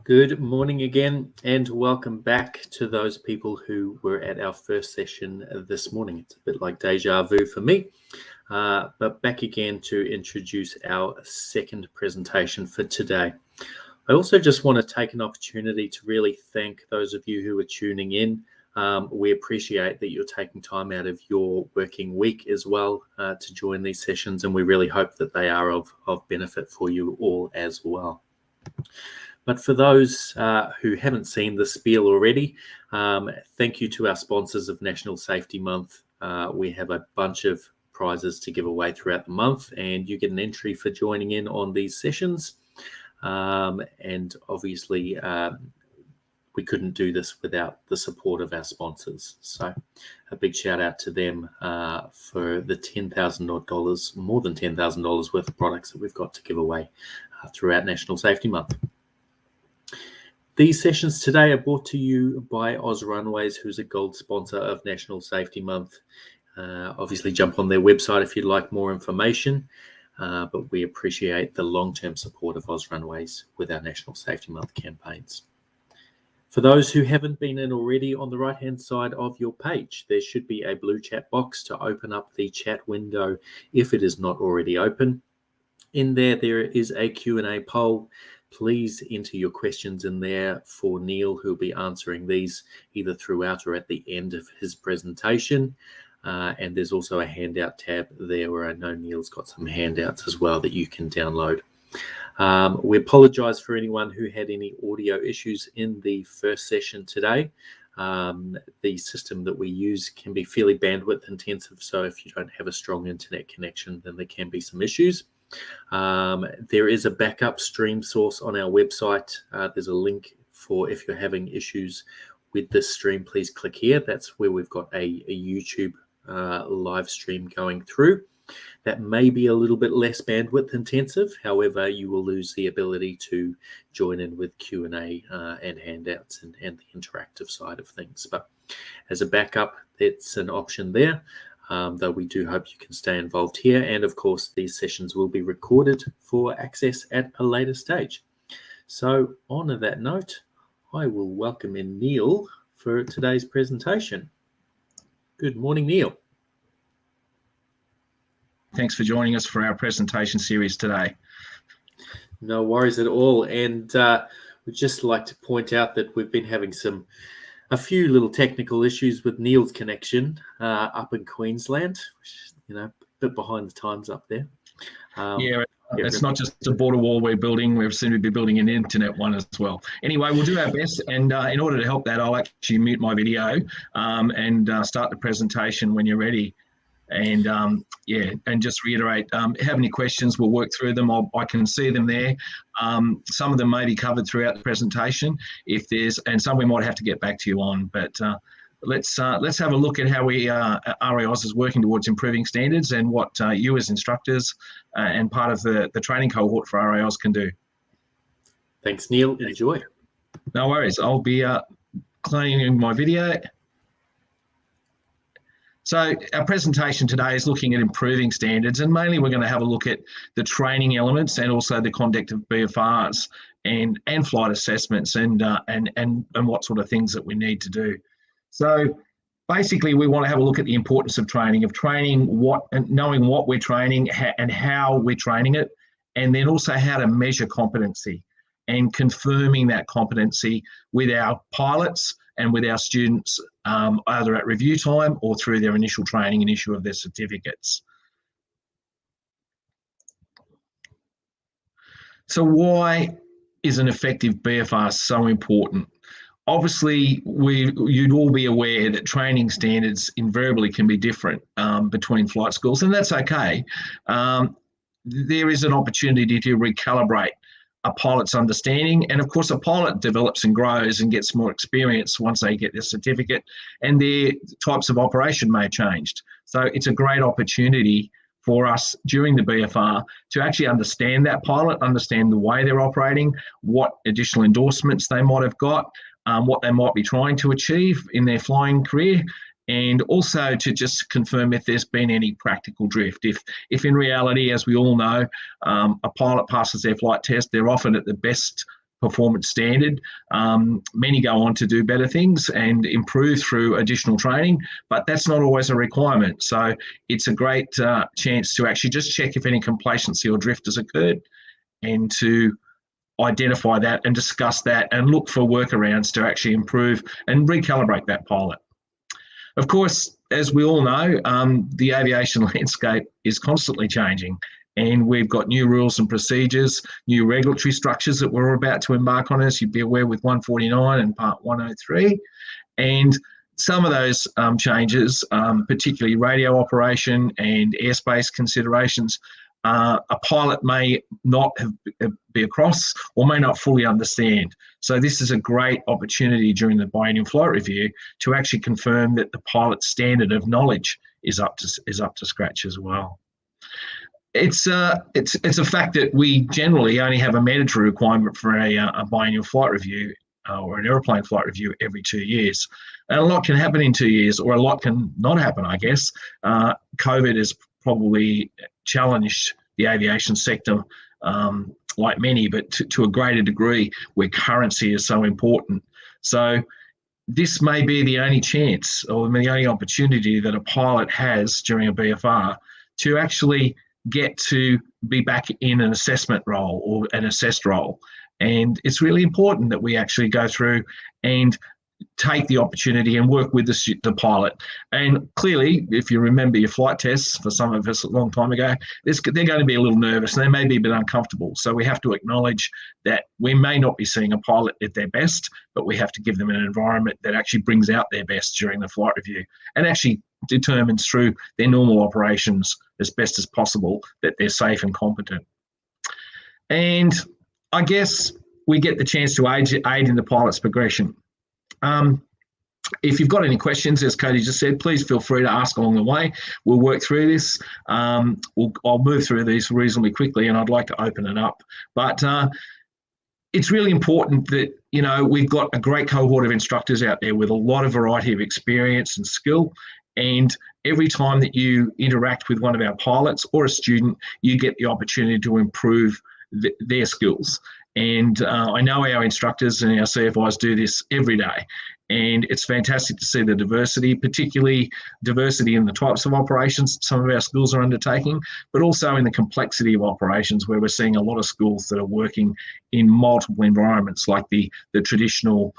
Good morning again, and welcome back to those people who were at our first session this morning. It's a bit like deja vu for me, but back again to introduce our second presentation for today. I also just want to take an opportunity to really thank those of you who are tuning in. We appreciate that you're taking time out of your working week as well to join these sessions, and we really hope that they are of benefit for you all as well. But for those who haven't seen the spiel already, thank you to our sponsors of National Safety Month. We have a bunch of prizes to give away throughout the month, and you get an entry for joining in on these sessions. And obviously, we couldn't do this without the support of our sponsors. So a big shout out to them for the $10,000, more than $10,000 worth of products that we've got to give away throughout National Safety Month. These sessions today are brought to you by Oz Runways, who's a gold sponsor of National Safety Month. Obviously, jump on their website if you'd like more information, but we appreciate the long-term support of Oz Runways with our National Safety Month campaigns. For those who haven't been in already, on the right-hand side of your page, there should be a blue chat box to open up the chat window if it is not already open. In there is a Q&A poll. Please enter your questions in there for Neil, who'll be answering these either throughout or at the end of his presentation. And there's also a handout tab there where I know Neil's got some handouts as well that you can download. We apologize for anyone who had any audio issues in the first session today. The system that we use can be fairly bandwidth intensive, so if you don't have a strong internet connection, then there can be some issues. There is a backup stream source on our website. There's a link for if you're having issues with this stream, please click here. That's where we've got a YouTube live stream going through. That may be a little bit less bandwidth intensive. However, you will lose the ability to join in with Q&A and handouts and the interactive side of things. But as a backup, it's an option there. Though we do hope you can stay involved here. And of course, these sessions will be recorded for access at a later stage. So on that note, I will welcome in Neil for today's presentation. Good morning, Neil. Thanks for joining us for our presentation series today. No worries at all. And we'd just like to point out that we've been having a few little technical issues with Neil's connection up in Queensland, which, a bit behind the times up there. It's not just a border wall we're building. We're soon to be building an internet one as well. Anyway, we'll do our best. And in order to help that, I'll actually mute my video and start the presentation when you're ready. And and just reiterate, have any questions, we'll work through them. I can see them there. Some of them may be covered throughout the presentation and some we might have to get back to you on, but let's have a look at how RAOS is working towards improving standards and what you as instructors and part of the training cohort for RAOS can do. Thanks, Neil. Enjoy. No worries. I'll be cleaning my video. So our presentation today is looking at improving standards, and mainly we're going to have a look at the training elements and also the conduct of BFRs and flight assessments and what sort of things that we need to do. So basically we want to have a look at the importance of training, knowing what we're training and how we're training it, and then also how to measure competency and confirming that competency with our pilots and with our students, either at review time or through their initial training and issue of their certificates. So why is an effective BFR so important? Obviously, you'd all be aware that training standards invariably can be different between flight schools, and that's okay. There is an opportunity to recalibrate a pilot's understanding, and of course a pilot develops and grows and gets more experience once they get their certificate, and their types of operation may have changed. So it's a great opportunity for us during the BFR to actually understand that pilot, understand the way they're operating, what additional endorsements they might have got, what they might be trying to achieve in their flying career, and also to just confirm if there's been any practical drift. If in reality, as we all know, a pilot passes their flight test, they're often at the best performance standard. Many go on to do better things and improve through additional training, but that's not always a requirement. So it's a great chance to actually just check if any complacency or drift has occurred, and to identify that and discuss that and look for workarounds to actually improve and recalibrate that pilot. Of course, as we all know, the aviation landscape is constantly changing, and we've got new rules and procedures, new regulatory structures that we're about to embark on, as you'd be aware, with 149 and Part 103. And some of those changes, particularly radio operation and airspace considerations, a pilot may not be across or may not fully understand. So this is a great opportunity during the biennial flight review to actually confirm that the pilot's standard of knowledge is up to scratch as well. It's a fact that we generally only have a mandatory requirement for a biennial flight review or an aeroplane flight review every 2 years. And a lot can happen in 2 years, or a lot can not happen, I guess. COVID has probably challenged the aviation sector, like many, but to a greater degree where currency is so important. So this may be the only chance or the only opportunity that a pilot has during a BFR to actually get to be back in an assessment role or an assessed role. And it's really important that we actually go through and take the opportunity and work with the pilot. And clearly, if you remember your flight tests, for some of us a long time ago, they're going to be a little nervous and they may be a bit uncomfortable. So we have to acknowledge that we may not be seeing a pilot at their best, but we have to give them an environment that actually brings out their best during the flight review and actually determines through their normal operations as best as possible that they're safe and competent. And I guess we get the chance to aid in the pilot's progression. If you've got any questions, as Cody just said, please feel free to ask along the way. We'll work through this. I'll move through these reasonably quickly, and I'd like to open it up. But it's really important that, we've got a great cohort of instructors out there with a lot of variety of experience and skill. And every time that you interact with one of our pilots or a student, you get the opportunity to improve their skills. And I know our instructors and our CFIs do this every day. And it's fantastic to see the diversity, particularly diversity in the types of operations some of our schools are undertaking, but also in the complexity of operations, where we're seeing a lot of schools that are working in multiple environments, like the traditional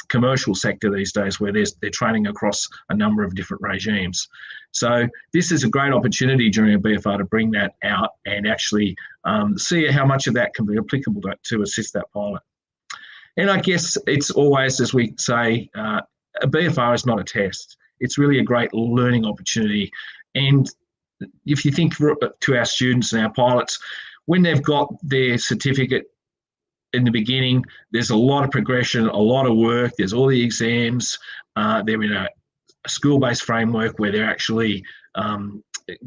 commercial sector these days, where they're training across a number of different regimes. So this is a great opportunity during a BFR to bring that out and actually see how much of that can be applicable to assist that pilot. And I guess it's always, as we say, a BFR is not a test. It's really a great learning opportunity. And if you think to our students and our pilots, when they've got their certificate in the beginning, there's a lot of progression, a lot of work, there's all the exams, they're in a school-based framework where they're actually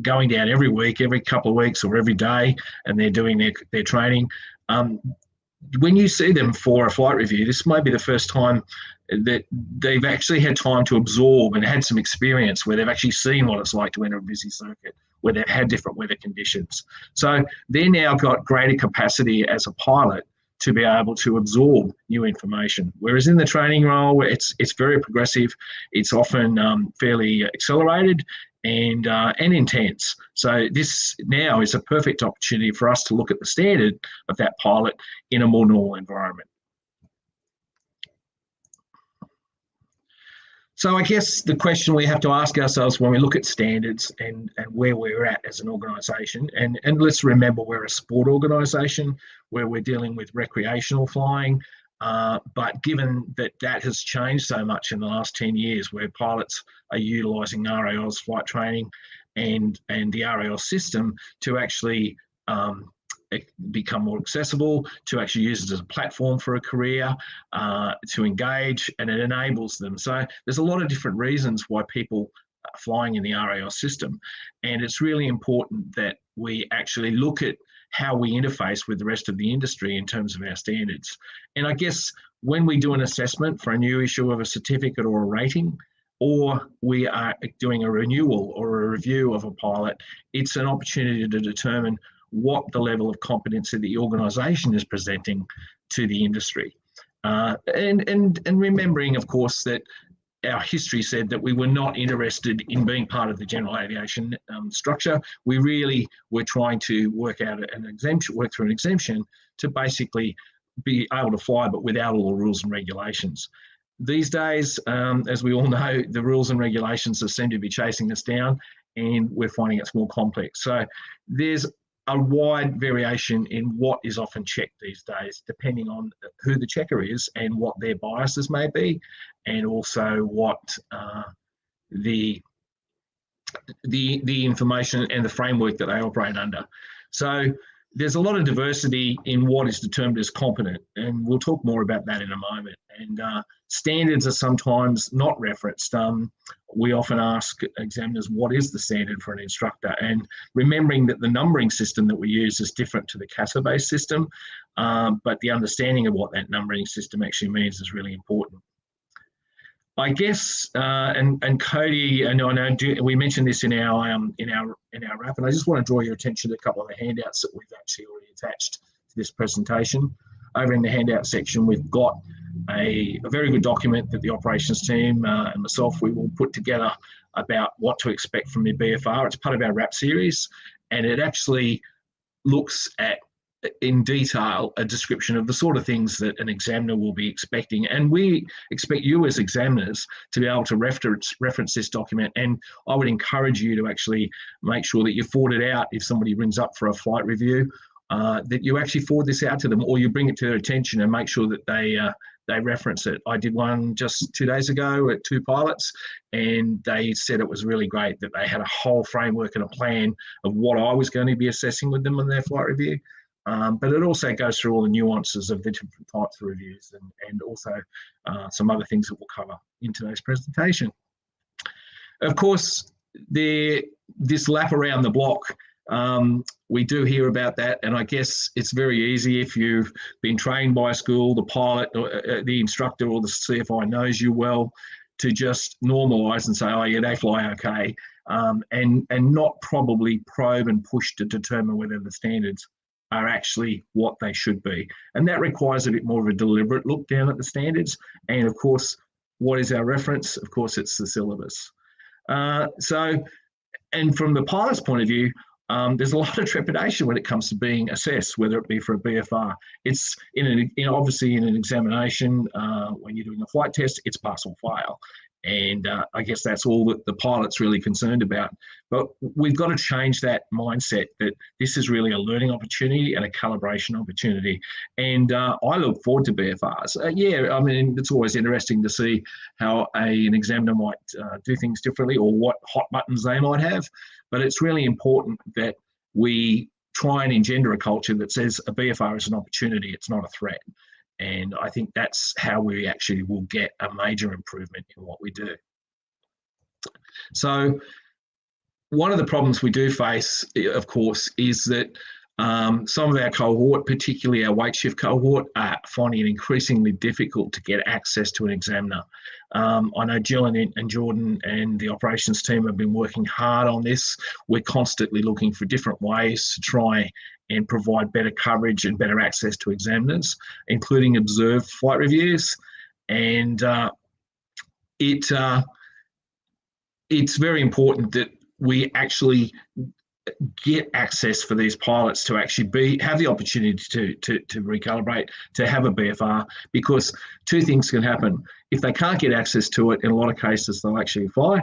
going down every week, every couple of weeks or every day, and they're doing their training. When you see them for a flight review, this might be the first time that they've actually had time to absorb and had some experience where they've actually seen what it's like to enter a busy circuit, where they've had different weather conditions. So they're now got greater capacity as a pilot to be able to absorb new information. Whereas in the training role, it's very progressive, it's often fairly accelerated and intense. So this now is a perfect opportunity for us to look at the standard of that pilot in a more normal environment. So I guess the question we have to ask ourselves when we look at standards and where we're at as an organisation, and let's remember we're a sport organisation where we're dealing with recreational flying, but given that has changed so much in the last 10 years, where pilots are utilising RAO's flight training and the RAO system to actually become more accessible, to actually use it as a platform for a career, to engage, and it enables them. So there's a lot of different reasons why people are flying in the RAO system. And it's really important that we actually look at how we interface with the rest of the industry in terms of our standards. And I guess when we do an assessment for a new issue of a certificate or a rating, or we are doing a renewal or a review of a pilot, it's an opportunity to determine what the level of competency the organisation is presenting to the industry. And remembering, of course, that our history said that we were not interested in being part of the general aviation structure. We really were trying to work out an exemption, work through an exemption to basically be able to fly, but without all the rules and regulations. These days, as we all know, the rules and regulations seem to be chasing us down, and we're finding it's more complex. So there's a wide variation in what is often checked these days, depending on who the checker is and what their biases may be, and also what the information and the framework that they operate under. So there's a lot of diversity in what is determined as competent, and we'll talk more about that in a moment. And standards are sometimes not referenced. We often ask examiners, what is the standard for an instructor? And remembering that the numbering system that we use is different to the CASA-based system, but the understanding of what that numbering system actually means is really important. I guess, and Cody, I know we mentioned this in our wrap, and I just want to draw your attention to a couple of the handouts that we've actually already attached to this presentation. Over in the handout section, we've got a very good document that the operations team and myself, we will put together about what to expect from the BFR. It's part of our wrap series, and it actually looks at in detail a description of the sort of things that an examiner will be expecting, and we expect you as examiners to be able to reference this document. And I would encourage you to actually make sure that you forward it out if somebody rings up for a flight review, that you actually forward this out to them, or you bring it to their attention and make sure that they reference it. I did one just 2 days ago at 2 pilots, and they said it was really great that they had a whole framework and a plan of what I was going to be assessing with them on their flight review. But it also goes through all the nuances of the different types of reviews, and also some other things that we'll cover in today's presentation. Of course, this lap around the block, we do hear about that, and I guess it's very easy if you've been trained by a school, the pilot, or, the instructor or the CFI knows you well, to just normalise and say, oh yeah, they fly okay, and not probably probe and push to determine whether the standards are actually what they should be. And that requires a bit more of a deliberate look down at the standards. And of course, what is our reference? Of course, it's the syllabus. And from the pilot's point of view, there's a lot of trepidation when it comes to being assessed, whether it be for a BFR. It's obviously in an examination, when you're doing a flight test, it's pass or fail. And I guess that's all that the pilot's really concerned about. But we've got to change that mindset that this is really a learning opportunity and a calibration opportunity. And I look forward to BFRs. Yeah, I mean, it's always interesting to see how an examiner might do things differently, or what hot buttons they might have. But it's really important that we try and engender a culture that says a BFR is an opportunity, it's not a threat. And I think that's how we actually will get a major improvement in what we do. So one of the problems we do face, of course, is that some of our cohort, particularly our weight shift cohort, are finding it increasingly difficult to get access to an examiner. I know Jill and Jordan and the operations team have been working hard on this. We're constantly looking for different ways to try and provide better coverage and better access to examiners, including observed flight reviews. And it's very important that we actually get access for these pilots to actually have the opportunity to recalibrate, to have a BFR, because two things can happen. If they can't get access to it, in a lot of cases, they'll actually fly.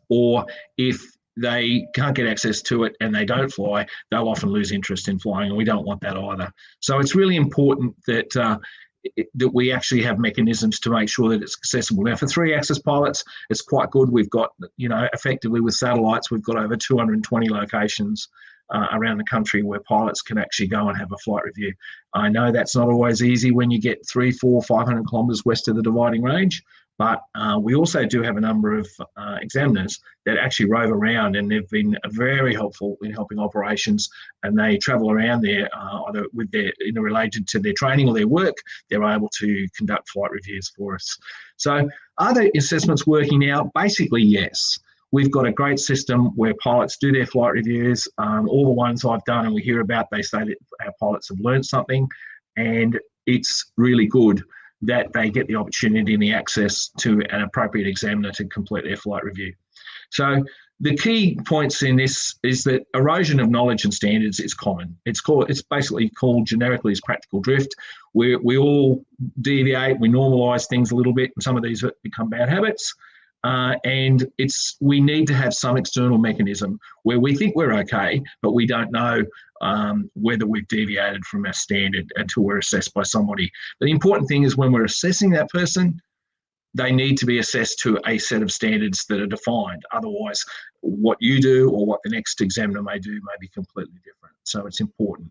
Or if they can't get access to it and they don't fly, they'll often lose interest in flying, and we don't want that either. So it's really important that that we actually have mechanisms to make sure that it's accessible. Now, for 3-axis pilots, it's quite good. We've got, effectively with satellites, we've got over 220 locations around the country where pilots can actually go and have a flight review. I know that's not always easy when you get 300, 400, 500 kilometres west of the dividing range, but we also do have a number of examiners that actually rove around, and they've been very helpful in helping operations, and they travel around there either related to their training or their work. They're able to conduct flight reviews for us. So are the assessments working now? Basically, yes. we've got a great system where pilots do their flight reviews. All the ones I've done and we hear about, they say that our pilots have learned something, and it's really good that they get the opportunity and the access to an appropriate examiner to complete their flight review. So the key points in this is that erosion of knowledge and standards is common. It's basically called generically as practical drift. We all deviate, we normalise things a little bit, and some of these become bad habits. And we need to have some external mechanism where we think we're okay, but we don't know whether we've deviated from our standard until we're assessed by somebody. But the important thing is when we're assessing that person, they need to be assessed to a set of standards that are defined. Otherwise, what you do or what the next examiner may do may be completely different. So it's important.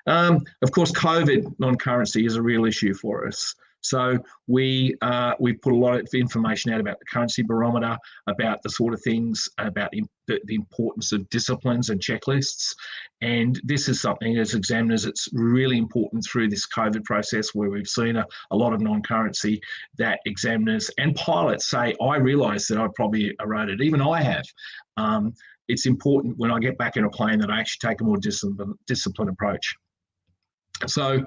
Of course, COVID non-currency is a real issue for us. So we put a lot of information out about the currency barometer, about the sort of things, about the importance of disciplines and checklists. And this is something as examiners, it's really important through this COVID process where we've seen a lot of non-currency that examiners and pilots say, I realise that I've probably eroded, even I have. It's important when I get back in a plane that I actually take a more disciplined approach. So,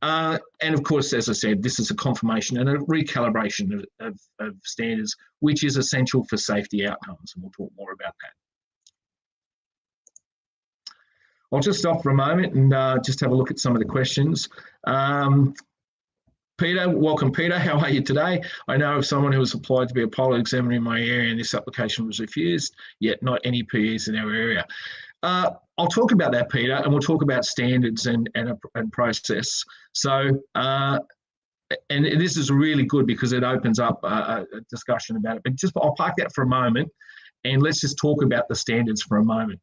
and of course, as I said, this is a confirmation and a recalibration of standards, which is essential for safety outcomes, and we'll talk more about that. I'll just stop for a moment and just have a look at some of the questions. Peter, welcome Peter, how are you today? I know of someone who has applied to be a pilot examiner in my area and this application was refused, yet not any PEs in our area. I'll talk about that, Peter, and we'll talk about standards and process. So, and this is really good because it opens up a discussion about it. But I'll park that for a moment, and let's just talk about the standards for a moment.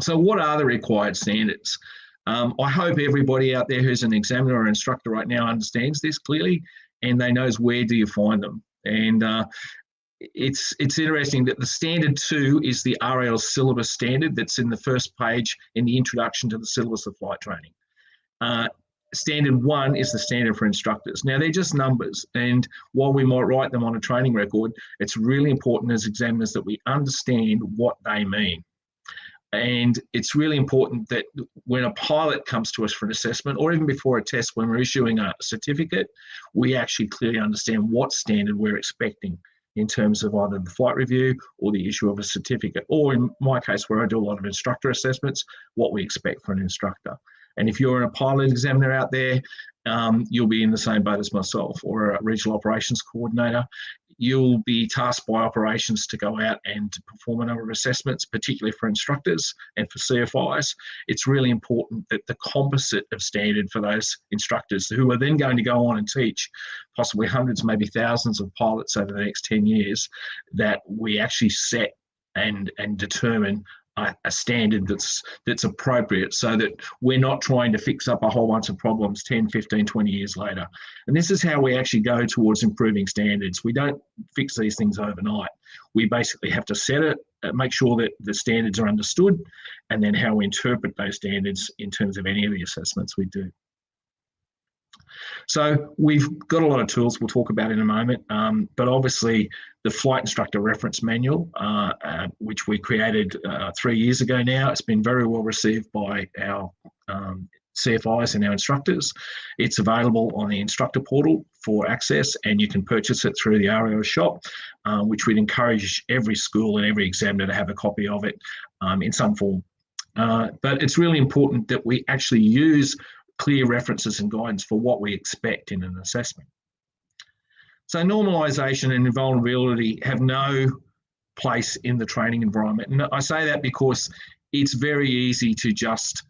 So, what are the required standards? I hope everybody out there who's an examiner or instructor right now understands this clearly, and they knows where do you find them. And it's interesting that the standard 2 is the RL syllabus standard that's in the first page in the introduction to the syllabus of flight training. Standard 1 is the standard for instructors. Now, they're just numbers, and while we might write them on a training record, it's really important as examiners that we understand what they mean. And it's really important that when a pilot comes to us for an assessment, or even before a test, when we're issuing a certificate, we actually clearly understand what standard we're expecting in terms of either the flight review or the issue of a certificate, or in my case, where I do a lot of instructor assessments, what we expect for an instructor. And if you're a pilot examiner out there, you'll be in the same boat as myself, or a regional operations coordinator. You'll be tasked by operations to go out and to perform a number of assessments, particularly for instructors and for CFIs. It's really important that the composite of standard for those instructors who are then going to go on and teach possibly hundreds, maybe thousands of pilots over the next 10 years, that we actually set and determine a standard that's appropriate, so that we're not trying to fix up a whole bunch of problems 10, 15, 20 years later. And this is how we actually go towards improving standards. We don't fix these things overnight. We basically have to set it, make sure that the standards are understood, and then how we interpret those standards in terms of any of the assessments we do. So we've got a lot of tools we'll talk about in a moment, but obviously the Flight Instructor Reference Manual, which we created 3 years ago now, it's been very well received by our CFIs and our instructors. It's available on the instructor portal for access, and you can purchase it through the RO shop, which we'd encourage every school and every examiner to have a copy of it in some form. But it's really important that we actually use clear references and guidance for what we expect in an assessment. So normalisation and invulnerability have no place in the training environment. And I say that because it's very easy to just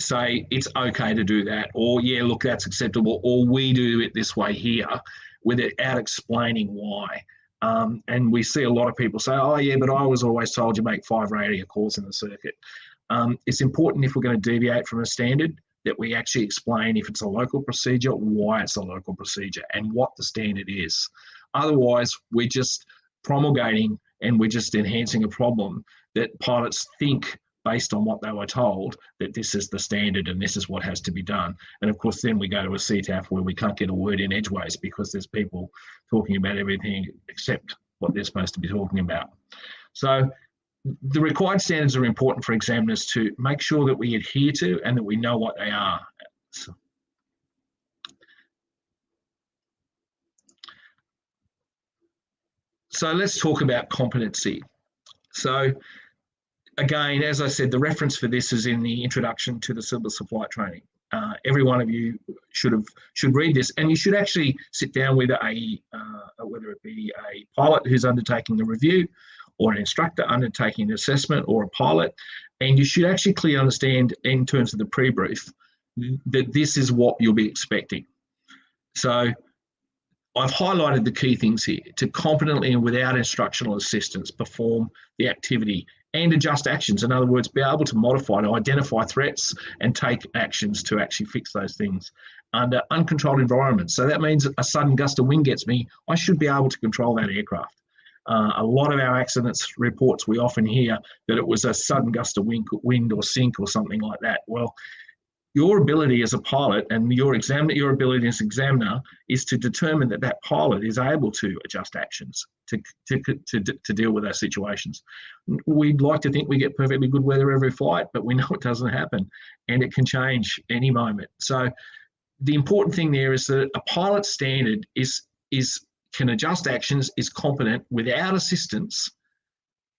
say it's okay to do that, or yeah, look, that's acceptable, or we do it this way here, without explaining why. And we see a lot of people say, oh yeah, but I was always told you make 5 radio calls in the circuit. It's important, if we're going to deviate from a standard, that we actually explain, if it's a local procedure, why it's a local procedure and what the standard is. Otherwise, we're just promulgating and we're just enhancing a problem that pilots think, based on what they were told, that this is the standard and this is what has to be done. And of course, then we go to a CTAF where we can't get a word in edgeways because there's people talking about everything except what they're supposed to be talking about. So the required standards are important for examiners to make sure that we adhere to and that we know what they are. So let's talk about competency. So again, as I said, the reference for this is in the introduction to the syllabus of flight training. Every one of you should read this, and you should actually sit down with whether it be a pilot who's undertaking the review, or an instructor undertaking an assessment, or a pilot, and you should actually clearly understand in terms of the pre-brief that this is what you'll be expecting. So I've highlighted the key things here: to competently and without instructional assistance perform the activity and adjust actions. In other words, be able to modify, to identify threats and take actions to actually fix those things under uncontrolled environments. So that means a sudden gust of wind gets me, I should be able to control that aircraft. A lot of our accidents reports, we often hear that it was a sudden gust of wind or sink or something like that. Well, your ability as a pilot and your ability as an examiner is to determine that that pilot is able to adjust actions to deal with those situations. We'd like to think we get perfectly good weather every flight, but we know it doesn't happen, and it can change any moment. So the important thing there is that a pilot standard can adjust actions, is competent without assistance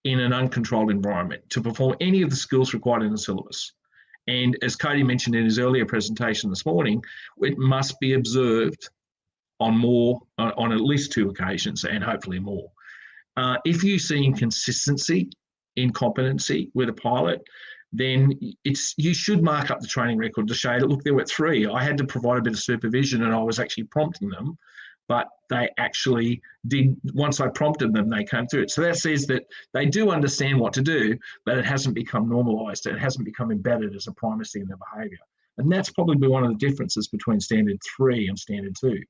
in an uncontrolled environment to perform any of the skills required in the syllabus. And as Cody mentioned in his earlier presentation this morning, it must be observed on at least 2 occasions, and hopefully more. If you see inconsistency in competency with a pilot, then you should mark up the training record to show that, look, there were 3. I had to provide a bit of supervision and I was actually prompting them, but they actually did. Once I prompted them, they came through it. So that says that they do understand what to do, but it hasn't become normalised. It hasn't become embedded as a primacy in their behaviour. And that's probably one of the differences between Standard 3 and Standard 2.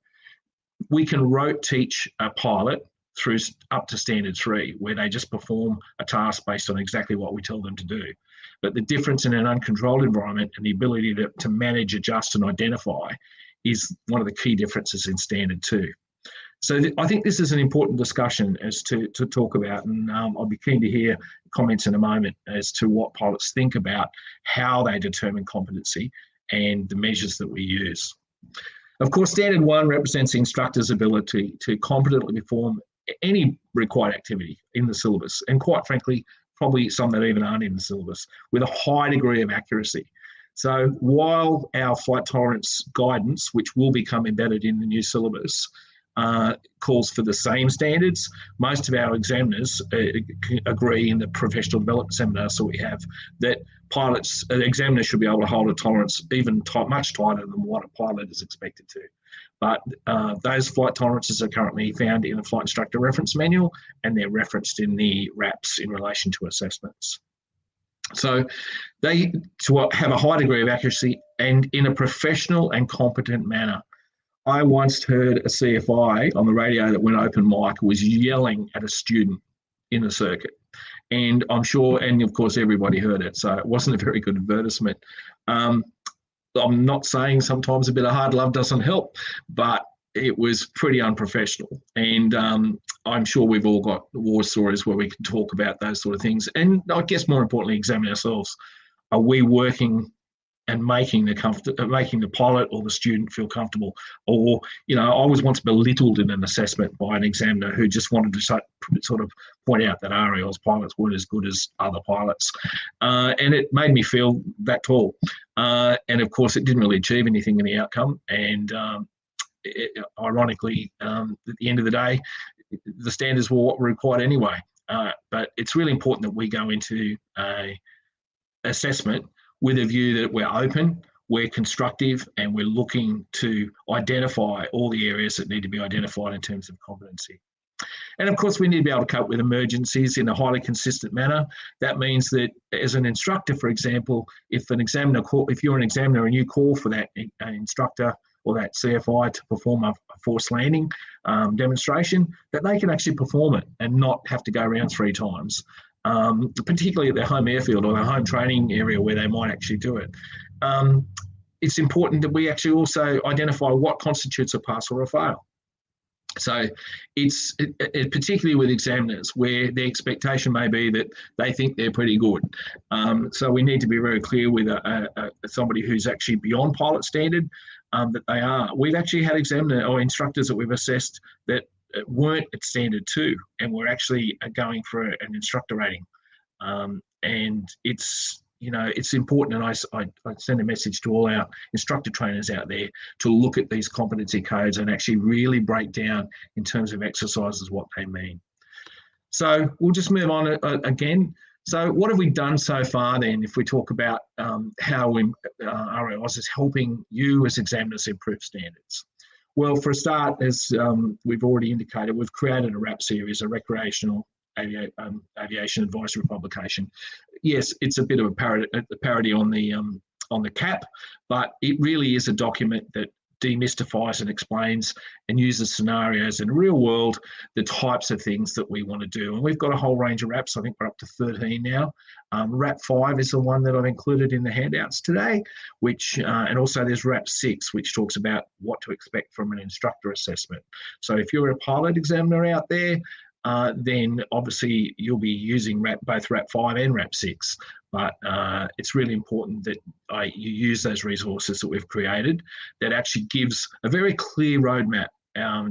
We can rote teach a pilot through up to Standard 3, where they just perform a task based on exactly what we tell them to do. But the difference in an uncontrolled environment and the ability to manage, adjust and identify is one of the key differences in Standard 2. So I think this is an important discussion as to talk about, and I'll be keen to hear comments in a moment as to what pilots think about how they determine competency and the measures that we use. Of course, Standard 1 represents the instructor's ability to competently perform any required activity in the syllabus, and quite frankly, probably some that even aren't in the syllabus, with a high degree of accuracy. So while our flight tolerance guidance, which will become embedded in the new syllabus, calls for the same standards, most of our examiners agree in the professional development seminars that we have that examiners should be able to hold a tolerance even much tighter than what a pilot is expected to. But those flight tolerances are currently found in the Flight Instructor Reference Manual, and they're referenced in the RAPs in relation to assessments. So they have a high degree of accuracy and in a professional and competent manner. I once heard a CFI on the radio that went open mic was yelling at a student in the circuit. And I'm sure, and of course, everybody heard it. So it wasn't a very good advertisement. I'm not saying sometimes a bit of hard love doesn't help, but it was pretty unprofessional. And I'm sure we've all got war stories where we can talk about those sort of things. And I guess more importantly, examine ourselves. Are we working and making the pilot or the student feel comfortable? Or, I was once belittled in an assessment by an examiner who just wanted to sort of point out that RAL's pilots weren't as good as other pilots. And it made me feel that tall. And of course, it didn't really achieve anything in the outcome. And ironically, at the end of the day, the standards were what were required anyway. But it's really important that we go into a assessment with a view that we're open, we're constructive, and we're looking to identify all the areas that need to be identified in terms of competency. And of course, we need to be able to cope with emergencies in a highly consistent manner. That means that as an instructor, for example, if you're an examiner and you call for that instructor or that CFI to perform a forced landing demonstration, that they can actually perform it and not have to go around 3 times. Particularly at their home airfield or their home training area where they might actually do it. It's important that we actually also identify what constitutes a pass or a fail. So it's particularly with examiners where the expectation may be that they think they're pretty good. So we need to be very clear with somebody who's actually beyond pilot standard that they are. We've actually had examiner or instructors that we've assessed that weren't at standard 2 and were actually going for an instructor rating. And it's important, and I send a message to all our instructor trainers out there to look at these competency codes and actually really break down in terms of exercises what they mean. So we'll just move on again. So what have we done so far then, if we talk about how RAOS is helping you as examiners improve standards? Well, for a start, as we've already indicated, we've created a RAP series, a recreational aviation advisory publication. Yes, it's a bit of a parody on the CAP, but it really is a document that demystifies and explains and uses scenarios in the real world, the types of things that we want to do. And we've got a whole range of RAPs. I think we're up to 13 now. RAP 5 is the one that I've included in the handouts today, and also there's RAP 6, which talks about what to expect from an instructor assessment. So if you're a pilot examiner out there, then obviously you'll be using both RAP 5 and RAP 6. But it's really important that you use those resources that we've created that actually gives a very clear roadmap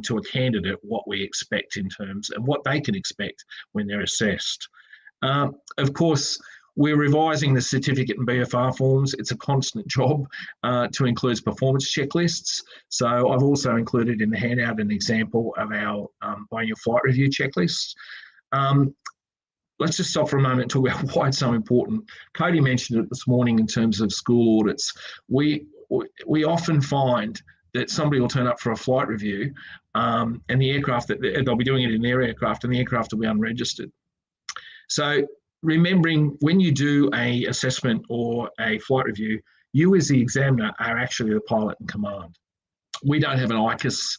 to a candidate what we expect in terms and what they can expect when they're assessed. Of course, we're revising the certificate and BFR forms. It's a constant job to include performance checklists. So I've also included in the handout an example of our biannual flight review checklists. Let's just stop for a moment and talk about why it's so important. Cody mentioned it this morning in terms of school audits. We often find that somebody will turn up for a flight review and the aircraft, they'll be doing it in their aircraft and the aircraft will be unregistered. So remembering when you do a assessment or a flight review, you as the examiner are actually the pilot in command. We don't have an ICAS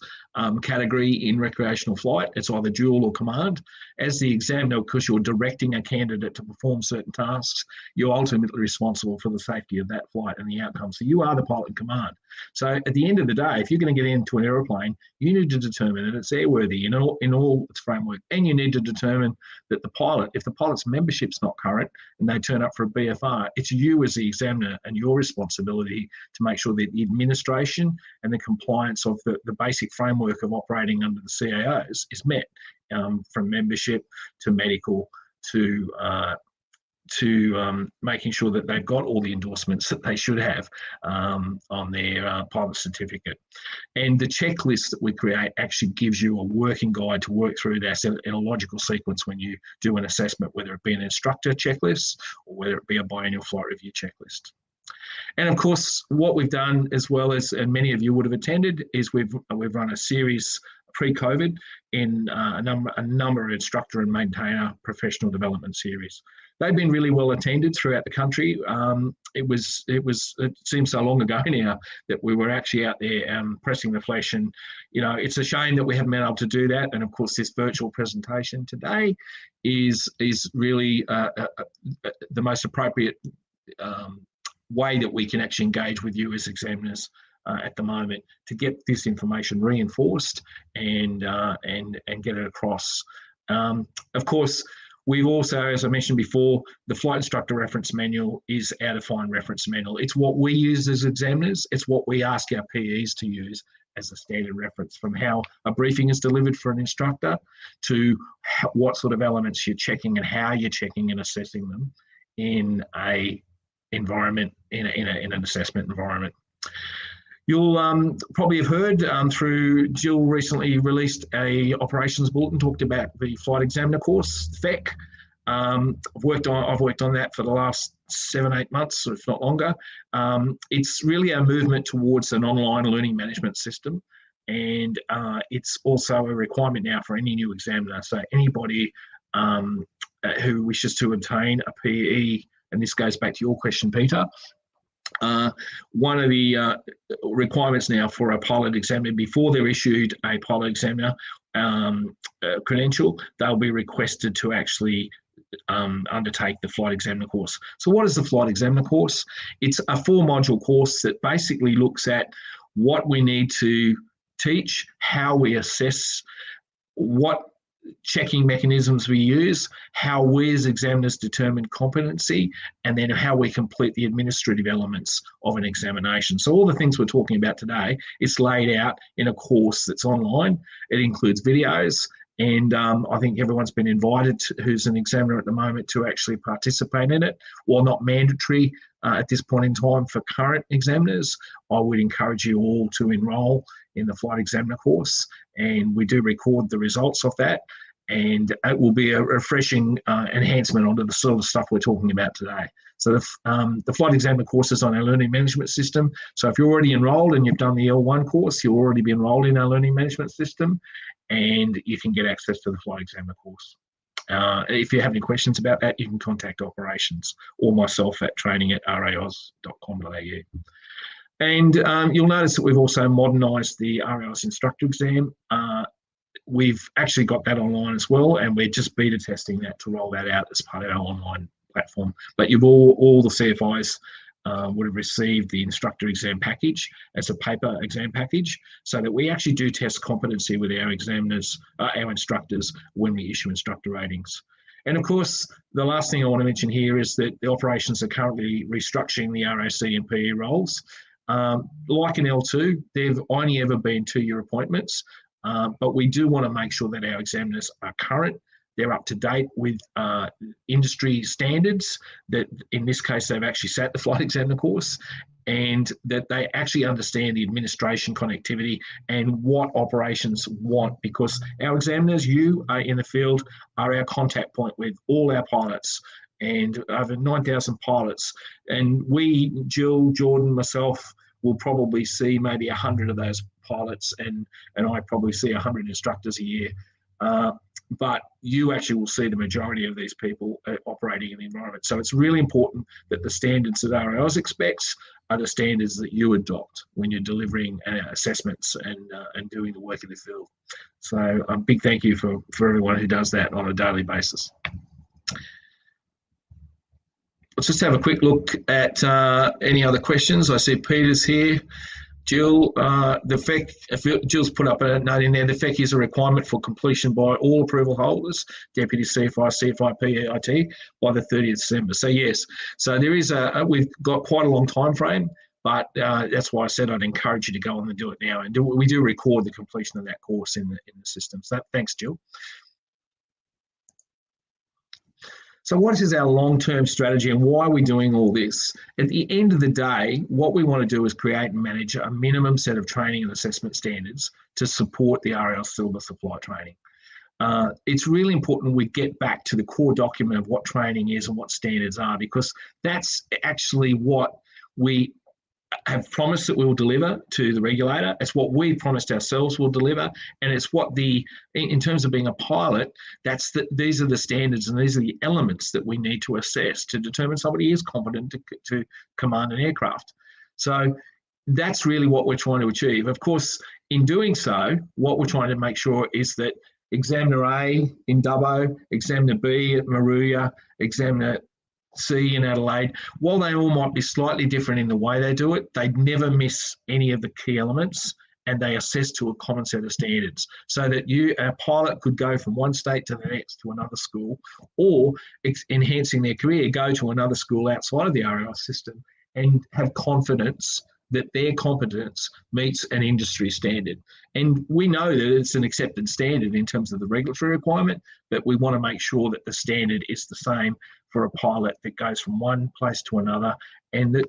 category in recreational flight. It's either dual or command. As the examiner, because you're directing a candidate to perform certain tasks, you're ultimately responsible for the safety of that flight and the outcome. So you are the pilot in command. So at the end of the day, if you're going to get into an aeroplane, you need to determine that it's airworthy in all its framework. And you need to determine that the pilot, if the pilot's membership's not current and they turn up for a BFR, it's you as the examiner and your responsibility to make sure that the administration and the compliance of the basic framework of operating under the CAOs is met, from membership to medical to making sure that they've got all the endorsements that they should have on their pilot certificate. And the checklist that we create actually gives you a working guide to work through that in a logical sequence when you do an assessment, whether it be an instructor checklist or whether it be a biannual flight review checklist. And of course, what we've done as well as, and many of you would have attended, is we've run a series pre-COVID in a number of instructor and maintainer professional development series. They've been really well attended throughout the country. It seems so long ago now that we were actually out there pressing the flesh, and it's a shame that we haven't been able to do that. And of course, this virtual presentation today is really the most appropriate way that we can actually engage with you as examiners at the moment to get this information reinforced and get it across. Of course, we've also, as I mentioned before, the Flight Instructor Reference Manual is our defined reference manual. It's what we use as examiners. It's what we ask our PEs to use as a standard reference, from how a briefing is delivered for an instructor to what sort of elements you're checking and how you're checking and assessing them in a environment, in an assessment environment. You'll probably have heard through Jill recently released a operations bulletin, talked about the flight examiner course, FEC. I've worked on that for the last 7-8 months, if not longer. It's really a movement towards an online learning management system, and it's also a requirement now for any new examiner. So anybody who wishes to obtain a PE, and this goes back to your question, Peter, one of the requirements now for a pilot examiner, before they're issued a pilot examiner credential, they'll be requested to actually undertake the flight examiner course. So what is the flight examiner course? It's a 4-module course that basically looks at what we need to teach, how we assess, what checking mechanisms we use, how we as examiners determine competency, and then how we complete the administrative elements of an examination. So all the things we're talking about today is laid out in a course that's online. It includes videos, and I think everyone's been invited who's an examiner at the moment to actually participate in it. While not mandatory at this point in time for current examiners, I would encourage you all to enrol in the Flight Examiner course, and we do record the results of that, and it will be a refreshing enhancement onto the sort of stuff we're talking about today. So the Flight Examiner course is on our learning management system. So if you're already enrolled and you've done the L1 course, you'll already be enrolled in our learning management system, and you can get access to the Flight Examiner course. If you have any questions about that, you can contact operations or myself at training@raos.com.au. And you'll notice that we've also modernised the RAOS instructor exam. We've actually got that online as well, and we're just beta testing that to roll that out as part of our online platform. But you've all the CFIs would have received the instructor exam package as a paper exam package, so that we actually do test competency with our examiners, our instructors, when we issue instructor ratings. And of course, the last thing I want to mention here is that the operations are currently restructuring the RAC and PE roles. Like in L2, they've only ever been 2-year appointments, but we do want to make sure that our examiners are current, they're up to date with industry standards, that in this case they've actually sat the Flight Examiner course, and that they actually understand the administration connectivity and what operations want, because our examiners, you in the field, are our contact point with all our pilots, and over 9,000 pilots. And we, Jill, Jordan, myself, will probably see maybe 100 of those pilots, and I probably see 100 instructors a year. But you actually will see the majority of these people operating in the environment. So it's really important that the standards that RAOS expects are the standards that you adopt when you're delivering assessments and doing the work in the field. So a big thank you for everyone who does that on a daily basis. Let's just have a quick look at any other questions. I see Peter's here. Jill, Jill's put up a note in there. The FEC is a requirement for completion by all approval holders, Deputy CFI, CFI, PEIT, by the 30th December. So yes, so there is we've got quite a long time frame, but that's why I said I'd encourage you to go on and do it now. And we do record the completion of that course in the system. So thanks, Jill. So what is our long-term strategy and why are we doing all this? At the end of the day, what we want to do is create and manage a minimum set of training and assessment standards to support the RAOS syllabus of flight training. It's really important we get back to the core document of what training is and what standards are, because that's actually what we have promised that we will deliver to the regulator. It's what we promised ourselves we'll deliver, and it's what in terms of being a pilot, these are the standards and these are the elements that we need to assess to determine somebody is competent to command an aircraft. So that's really what we're trying to achieve. Of course, in doing so, what we're trying to make sure is that Examiner A in Dubbo, Examiner B at Moruya, Examiner C in Adelaide, while they all might be slightly different in the way they do it, they never miss any of the key elements, and they assess to a common set of standards, so that a pilot could go from one state to the next to another school, or enhancing their career, go to another school outside of the RAOS system and have confidence that their competence meets an industry standard. And we know that it's an accepted standard in terms of the regulatory requirement, but we want to make sure that the standard is the same for a pilot that goes from one place to another, and that,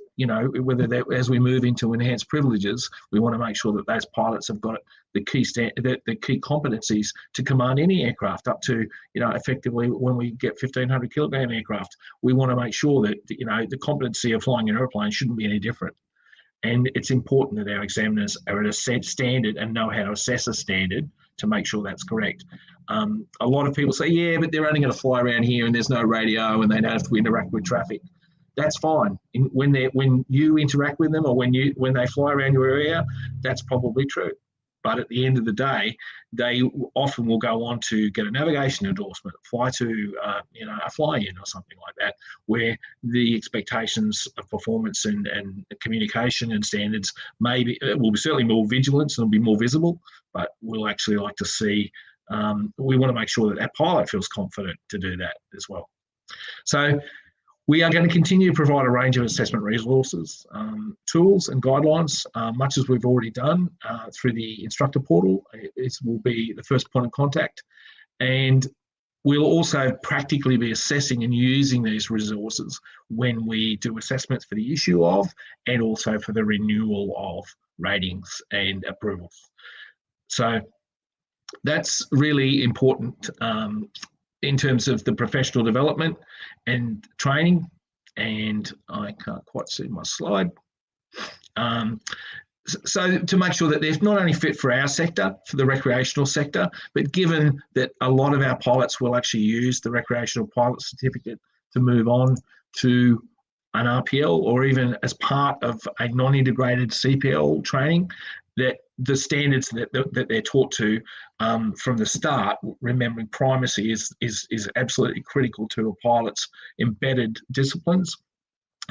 as we move into enhanced privileges, we want to make sure that those pilots have got the key competencies to command any aircraft up to, effectively when we get 1,500 kilogram aircraft, we want to make sure that, the competency of flying an airplane shouldn't be any different. And it's important that our examiners are at a set standard and know how to assess a standard to make sure that's correct. A lot of people say, yeah, but they're only going to fly around here and there's no radio and they don't have to interact with traffic. That's fine. When you interact with them, or when they fly around your area, that's probably true. but at the end of the day, they often will go on to get a navigation endorsement, fly to a fly-in or something like that, where the expectations of performance and communication and standards will be certainly more vigilant and will be more visible, but we'll actually like to see, we want to make sure that our pilot feels confident to do that as well. So we are going to continue to provide a range of assessment resources, tools and guidelines, much as we've already done through the instructor portal. It will be the first point of contact. And we'll also practically be assessing and using these resources when we do assessments for the issue of and also for the renewal of ratings and approvals. So that's really important in terms of the professional development and training. And I can't quite see my slide. So to make sure that they're not only fit for our sector, for the recreational sector, but given that a lot of our pilots will actually use the recreational pilot certificate to move on to an RPL or even as part of a non-integrated CPL training, that the standards that they're taught to from the start, remembering primacy is absolutely critical to a pilot's embedded disciplines,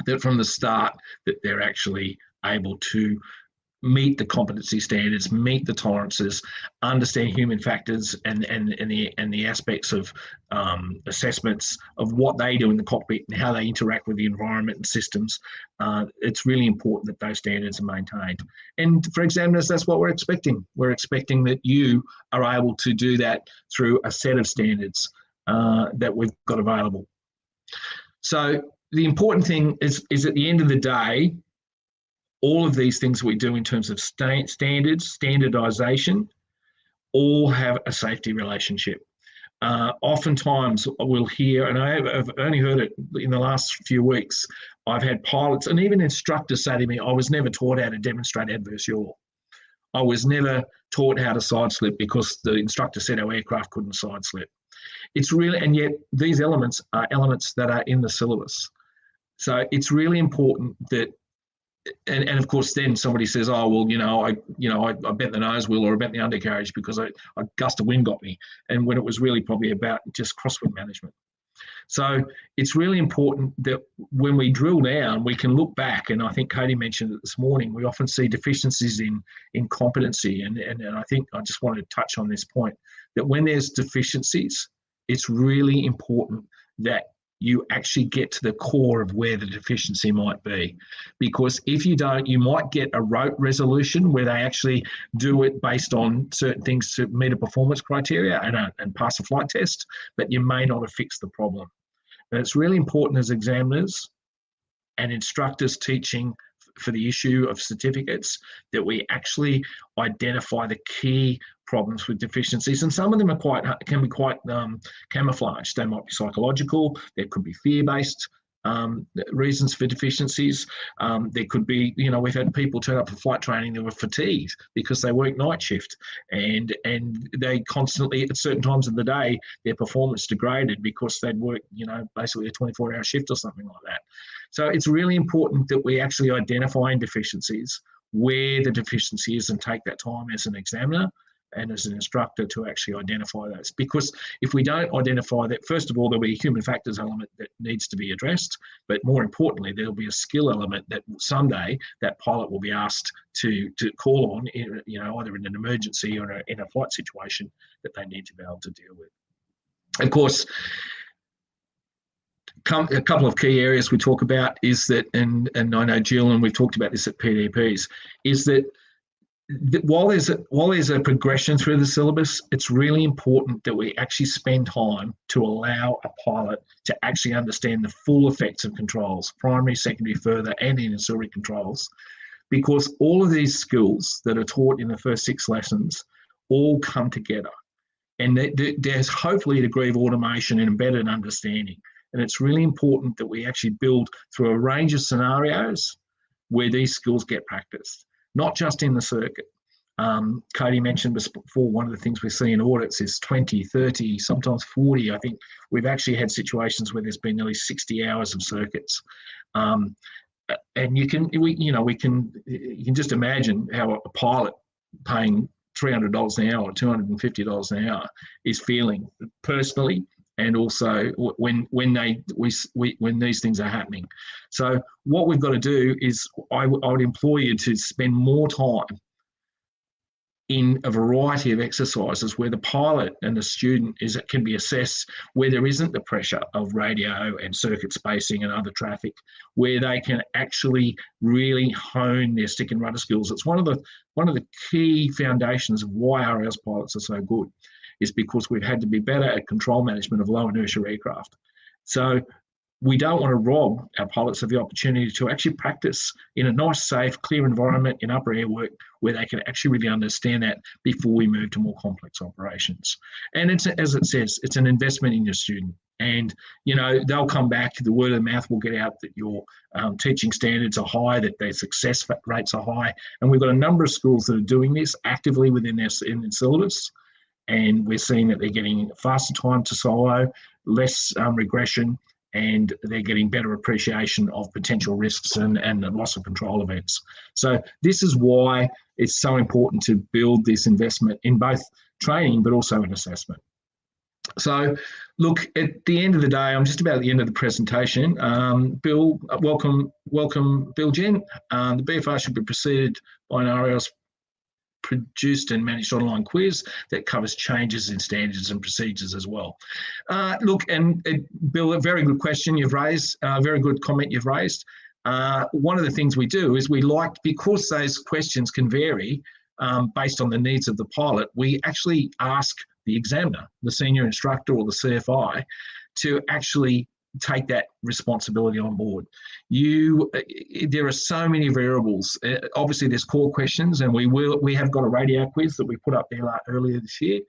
that from the start that they're actually able to meet the competency standards, meet the tolerances, understand human factors and the aspects of assessments of what they do in the cockpit and how they interact with the environment and systems. It's really important that those standards are maintained. And for examiners, that's what we're expecting. We're expecting that you are able to do that through a set of standards that we've got available. So the important thing is at the end of the day, all of these things we do in terms of standards, standardization, all have a safety relationship. Oftentimes we'll hear, and I've only heard it in the last few weeks, I've had pilots and even instructors say to me, I was never taught how to demonstrate adverse yaw. I was never taught how to side slip because the instructor said our aircraft couldn't side slip. It's really, and yet these elements are elements that are in the syllabus. So it's really important that, and of course, then somebody says, "Oh well, I bent the nose wheel or I bent the undercarriage because a gust of wind got me," and when it was really probably about just crosswind management. So it's really important that when we drill down, we can look back, and I think Cody mentioned it this morning. We often see deficiencies in competency, and I think I just wanted to touch on this point that when there's deficiencies, it's really important that you actually get to the core of where the deficiency might be. Because if you don't, you might get a rote resolution where they actually do it based on certain things to meet a performance criteria and pass a flight test, but you may not have fixed the problem. And it's really important as examiners and instructors teaching for the issue of certificates that we actually identify the key problems with deficiencies, and some of them can be quite camouflaged. They might be psychological. There could be fear-based reasons for deficiencies. There could be, we've had people turn up for flight training that were fatigued because they work night shift, and they constantly at certain times of the day their performance degraded because they'd work, basically a 24-hour shift or something like that. So it's really important that we actually identify deficiencies, where the deficiency is, and take that time as an examiner and as an instructor to actually identify those. Because if we don't identify that, first of all, there'll be a human factors element that needs to be addressed, but more importantly, there'll be a skill element that someday that pilot will be asked to call on, either in an emergency or in a flight situation that they need to be able to deal with. Of course, a couple of key areas we talk about is that, and I know Jill, and we've talked about this at PDPs, is that while there's a progression through the syllabus, it's really important that we actually spend time to allow a pilot to actually understand the full effects of controls, primary, secondary, further, and ancillary controls, because all of these skills that are taught in the first 6 lessons all come together. And there's hopefully a degree of automation and embedded understanding. And it's really important that we actually build through a range of scenarios where these skills get practiced, not just in the circuit. Cody mentioned before, one of the things we see in audits is 20, 30, sometimes 40. I think we've actually had situations where there's been nearly 60 hours of circuits. And you can just imagine how a pilot paying $300 an hour or $250 an hour is feeling personally, and also when these things are happening. So what we've got to do is I would implore you to spend more time in a variety of exercises where the pilot and the student can be assessed, where there isn't the pressure of radio and circuit spacing and other traffic, where they can actually really hone their stick and rudder skills. It's one of the key foundations of why RAS pilots are so good, is because we've had to be better at control management of low inertia aircraft. So we don't want to rob our pilots of the opportunity to actually practice in a nice, safe, clear environment in upper air work where they can actually really understand that before we move to more complex operations. And it's, as it says, it's an investment in your student. And, you know, they'll come back, the word of mouth will get out that your teaching standards are high, that their success rates are high. And we've got a number of schools that are doing this actively within their syllabus. And we're seeing that they're getting faster time to solo, less regression, and they're getting better appreciation of potential risks and loss of control events. So this is why it's so important to build this investment in both training but also in assessment. So look, at the end of the day, I'm just about at the end of the presentation. Bill, welcome Bill Jen. The BFR should be preceded by an RAS produced and managed online quiz that covers changes in standards and procedures as well. Look, and Bill, a very good question you've raised, a very good comment you've raised. One of the things we do is we like, because those questions can vary based on the needs of the pilot, we actually ask the examiner, the senior instructor or the CFI, to actually take that responsibility on board. There are so many variables. Obviously, there's core questions, and we have got a radio quiz that we put up there earlier this year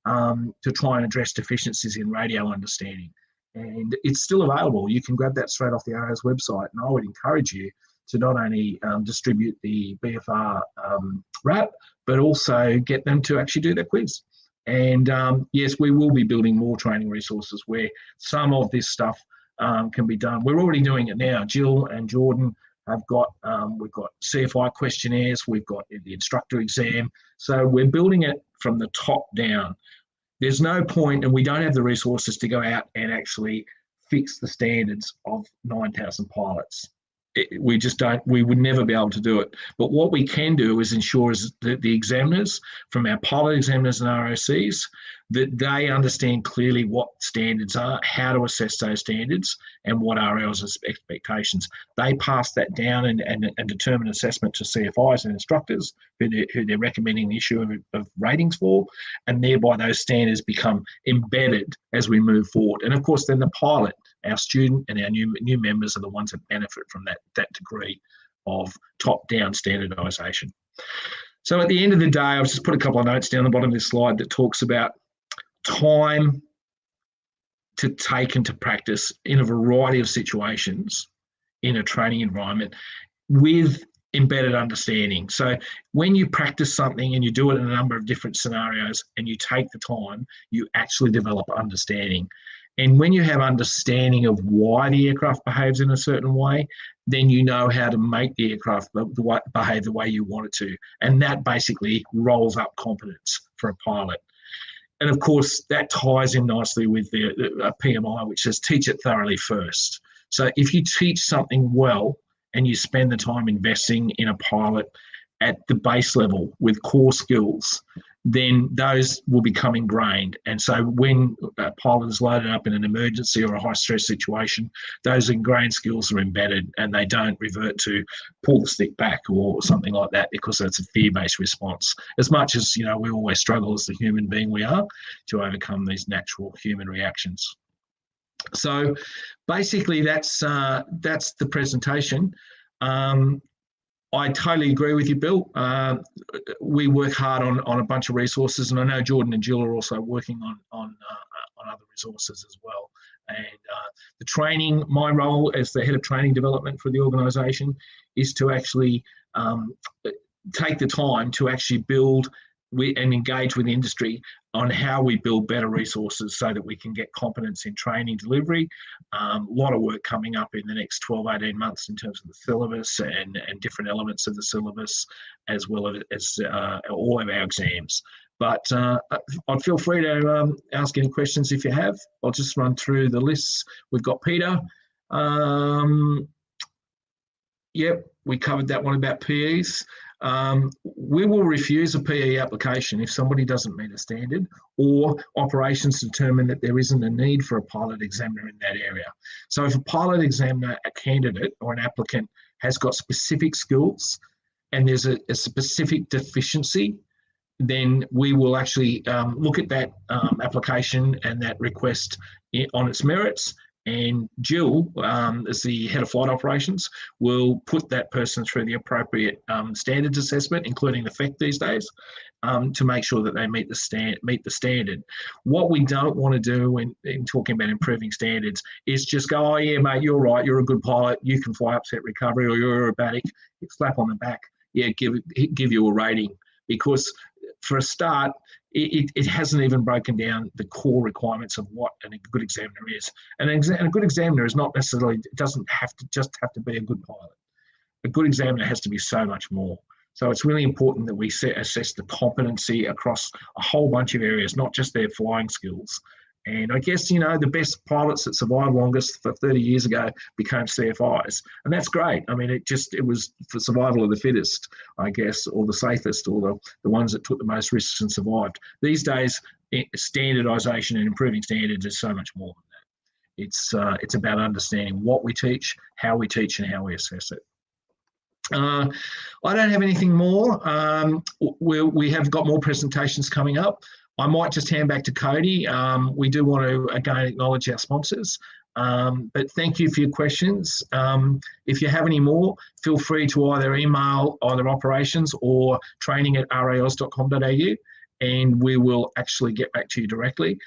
to try and address deficiencies in radio understanding. And it's still available. You can grab that straight off the RAS website, and I would encourage you to not only distribute the BFR wrap, but also get them to actually do their quiz. And yes, we will be building more training resources where some of this stuff can be done. We're already doing it now. Jill and Jordan have got, we've got CFI questionnaires, we've got the instructor exam. So we're building it from the top down. There's no point, and we don't have the resources to go out and actually fix the standards of 9,000 pilots. We just don't, we would never be able to do it. But what we can do is ensure that the examiners, from our pilot examiners and ROCs, that they understand clearly what standards are, how to assess those standards, and what are our expectations. They pass that down and determine assessment to CFIs and instructors who they're recommending the issue of ratings for, and thereby those standards become embedded as we move forward. And of course, then the pilot, our student and our new members are the ones that benefit from that degree of top-down standardisation. So at the end of the day, I've just put a couple of notes down the bottom of this slide that talks about time to take and to practice in a variety of situations in a training environment with embedded understanding. So when you practice something and you do it in a number of different scenarios and you take the time, you actually develop understanding. And when you have understanding of why the aircraft behaves in a certain way, then you know how to make the aircraft behave the way you want it to. And that basically rolls up competence for a pilot. And of course, that ties in nicely with the PMI, which says teach it thoroughly first. So if you teach something well and you spend the time investing in a pilot at the base level with core skills, then those will become ingrained. And so when a pilot is loaded up in an emergency or a high stress situation, those ingrained skills are embedded and they don't revert to pull the stick back or something like that, because that's a fear-based response. As much as, you know, we always struggle as the human being we are to overcome these natural human reactions. So basically that's the presentation. I totally agree with you, Bill. We work hard on a bunch of resources, and I know Jordan and Jill are also working on other resources as well. And the training, my role as the head of training development for the organisation is to actually take the time to actually build and engage with the industry on how we build better resources so that we can get competence in training delivery. A lot of work coming up in the next 12, 18 months in terms of the syllabus and different elements of the syllabus, as well as all of our exams. But I'd feel free to ask any questions if you have. I'll just run through the lists. We've got Peter. Yep, we covered that one about PEs. We will refuse a PE application if somebody doesn't meet a standard or operations determine that there isn't a need for a pilot examiner in that area. So if a pilot examiner, a candidate or an applicant has got specific skills and there's a specific deficiency, then we will actually look at that application and that request on its merits. And Jill, as the head of flight operations, will put that person through the appropriate standards assessment, including the FEC these days, to make sure that they meet the standard. What we don't want to do in talking about improving standards is just go, oh yeah, mate, you're right, you're a good pilot, you can fly upset recovery, or you're aerobatic, slap on the back, yeah, give you a rating. Because for a start, it hasn't even broken down the core requirements of what a good examiner is. And a good examiner is not necessarily, it doesn't have to be a good pilot. A good examiner has to be so much more. So it's really important that we assess the competency across a whole bunch of areas, not just their flying skills. And I guess, the best pilots that survived longest for 30 years ago became CFIs. And that's great. I mean, it was for survival of the fittest, I guess, or the safest, or the ones that took the most risks and survived. These days, standardisation and improving standards is so much more than that. It's about understanding what we teach, and how we assess it. I don't have anything more. We have got more presentations coming up. I might just hand back to Cody. We do want to, again, acknowledge our sponsors. But thank you for your questions. If you have any more, feel free to either email either operations or training@ras.com.au, and we will actually get back to you directly.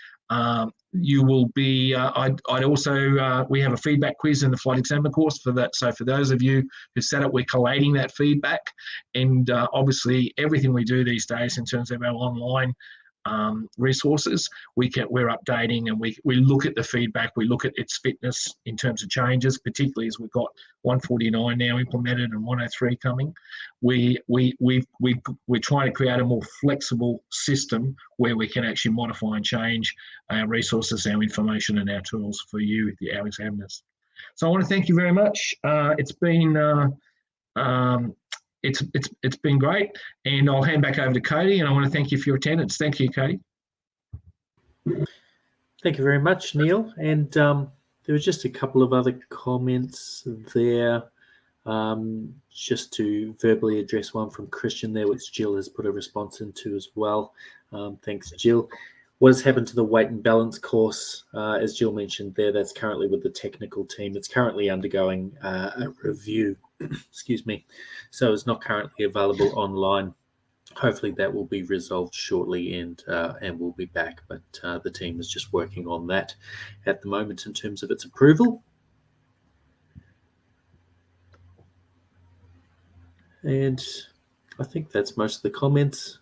You will be, I'd also, we have a feedback quiz in the flight examiner course for that. So for those of you who set up, we're collating that feedback. And obviously everything we do these days in terms of our online resources, we're updating, and we look at the feedback, we look at its fitness in terms of changes, particularly as we've got 149 now implemented and 103 coming. We're trying to create a more flexible system where we can actually modify and change our resources, our information, and our tools for you, our examiners. So I want to thank you very much. It's been great, and I'll hand back over to Cody, and I want to thank you for your attendance. Thank you, Cody. Thank you very much, Neil. And there were just a couple of other comments there, just to verbally address one from Christian there, which Jill has put a response into as well. Thanks, Jill. What has happened to the weight and balance course? As Jill mentioned there, that's currently with the technical team. It's currently undergoing a review. Excuse me. So it's not currently available online. Hopefully that will be resolved shortly, and we'll be back. But the team is just working on that at the moment in terms of its approval. And I think that's most of the comments.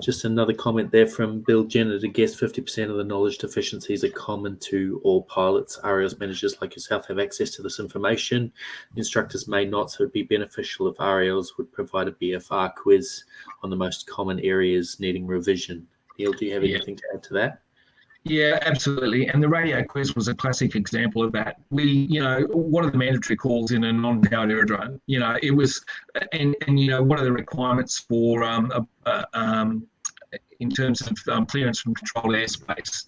Just another comment there from Bill Jenner to guess 50% of the knowledge deficiencies are common to all pilots. RAS managers like yourself have access to this information. Instructors may not, so it'd be beneficial if RALs would provide a BFR quiz on the most common areas needing revision. Neil, do you have anything to add to that? Yeah, absolutely. And the radio quiz was a classic example of that. What are the mandatory calls in a non-powered aerodrome? It was, and what are the requirements for in terms of clearance from controlled airspace?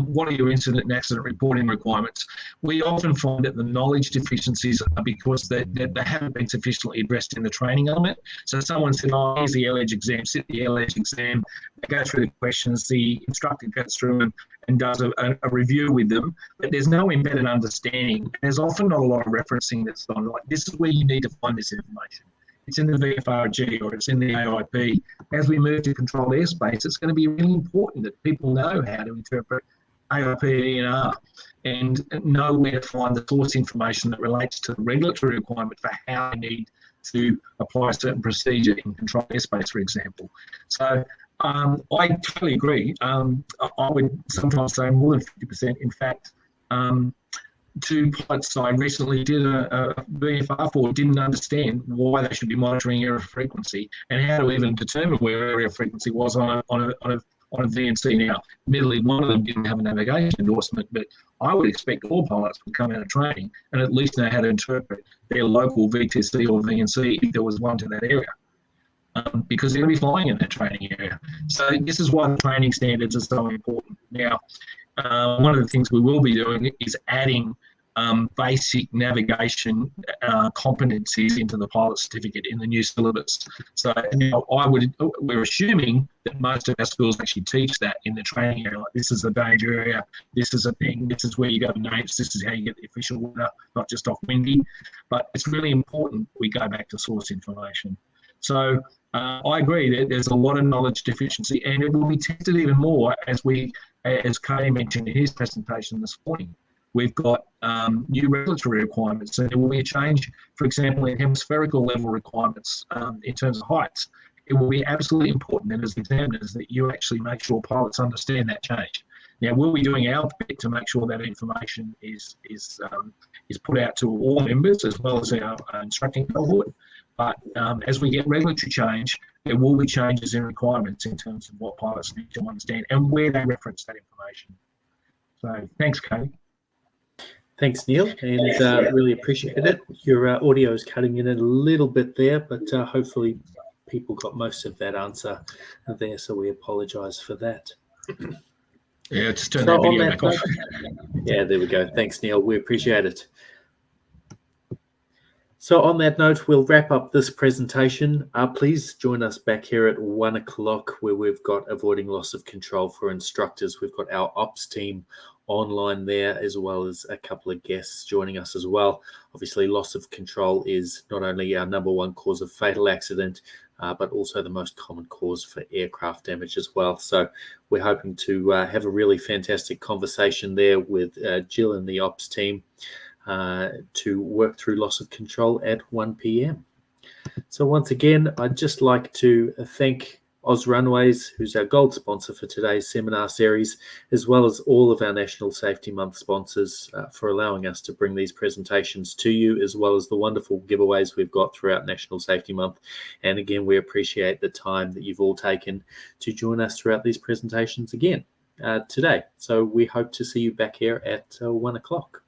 What are your incident and accident reporting requirements? We often find that the knowledge deficiencies are because they haven't been sufficiently addressed in the training element. So someone said, oh, here's the L-Edge exam, sit the L-Edge exam, they go through the questions, the instructor goes through and does a review with them, but there's no embedded understanding. There's often not a lot of referencing that's done, like this is where you need to find this information. It's in the BFRG or it's in the AIP. As we move to controlled airspace, it's going to be really important that people know how to interpret AIP and ENR and know where to find the source information that relates to the regulatory requirement for how they need to apply a certain procedure in controlled airspace, for example. So I totally agree. I would sometimes say more than 50%. In fact, two pilots I recently did a BFR for didn't understand why they should be monitoring area frequency and how to even determine where area frequency was on a VNC. Now, admittedly, one of them didn't have a navigation endorsement, but I would expect all pilots would come out of training and at least know how to interpret their local VTC or VNC if there was one to that area. Because they're going to be flying in that training area. So this is why the training standards are so important. Now, one of the things we will be doing is adding basic navigation competencies into the pilot certificate in the new syllabus. So now we're assuming that most of our schools actually teach that in the training area. Like, this is a danger area, this is a thing, this is where you go to names, this is how you get the official order, not just off windy. But it's really important we go back to source information. So I agree that there's a lot of knowledge deficiency, and it will be tested even more as Cody mentioned in his presentation this morning. We've got new regulatory requirements, so there will be a change, for example, in hemispherical level requirements in terms of heights. It will be absolutely important then as examiners that you actually make sure pilots understand that change. Now, we'll be doing our bit to make sure that information is put out to all members as well as our instructing cohort. But as we get regulatory change, there will be changes in requirements in terms of what pilots need to understand and where they reference that information. So thanks, Cody. Thanks, Neil, and really appreciate it. Your audio is cutting in a little bit there, but hopefully people got most of that answer there, so we apologise for that. Yeah, just turn that video back off. Yeah, there we go. Thanks, Neil. We appreciate it. So on that note, we'll wrap up this presentation. Please join us back here at 1 o'clock where we've got Avoiding Loss of Control for instructors. We've got our ops team online there, as well as a couple of guests joining us as well. Obviously, loss of control is not only our number one cause of fatal accident, but also the most common cause for aircraft damage as well. So we're hoping to have a really fantastic conversation there with Jill and the ops team to work through loss of control at 1 p.m. So once again, I'd just like to thank Oz Runways, who's our gold sponsor for today's seminar series, as well as all of our National Safety Month sponsors for allowing us to bring these presentations to you, as well as the wonderful giveaways we've got throughout National Safety Month. And again, we appreciate the time that you've all taken to join us throughout these presentations again today. So we hope to see you back here at 1 o'clock.